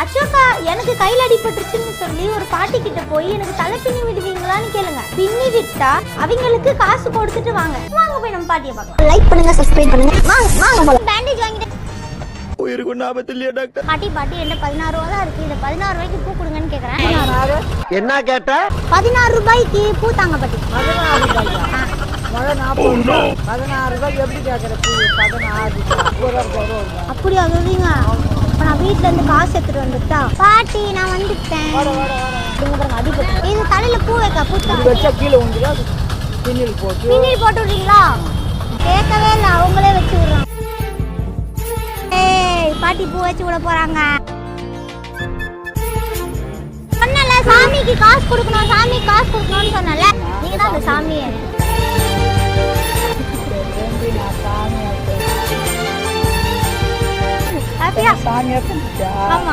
அச்சோக்கா எனக்கு கையில் அடிபட்டுருச்சுன்னு சொல்லி ஒரு பாட்டி கிட்ட போய் எனக்கு தலை பின்னி விடுவீங்களான்னு கேளுங்க. பின்னி விட்டா அவங்களுக்கு காசு கொடுத்துட்டு வாங்க போய் நம்ம பாட்டியை பார்க்கலாம். லைக் பண்ணுங்க, சப்ஸ்கிரைப் பண்ணுங்க. வாங்க போலாம். பேண்டேஜ் வாங்கிட்டு உயிருக்கு ஆபத்து இல்லையா டாக்டர்? பாட்டி என்ன 16 ரூபா தான் இருக்கு, இந்த 16 ரூபாய்க்கு பூ கொடுங்கன்னு கேக்குறேன். என்ன கேட்ட? 16 ரூபாய்க்கு பூ தாங்க பாட்டி. 16 ரூபாய்க்கு 16 ரூபாய்க்கு எப்படி கேட்குற பூ? 16 அப்படி அதுவீங்க. இப்போ நான் வீட்டுல இருந்து காசு எடுத்துட்டு வந்துட்டா பாட்டி நான் வந்துட்டேன். அடிபட்டு இது தலையில பூ வைக்க பூ வச்சா கீழே வந்துடா. பின்னில் போட்டு விடுறீங்களா? கேட்கவே இல்லை, அவங்களே வச்சு விடுறாங்க. பாட்டி பூ வச்சு விட போறாங்க. சொன்னல சாமிக்கு காசு கொடுக்கணும், சாமிக்கு காசு கொடுக்கணும்னு சொன்னல, நீங்க தான் அந்த சாமியே. சாமியா ஆமா.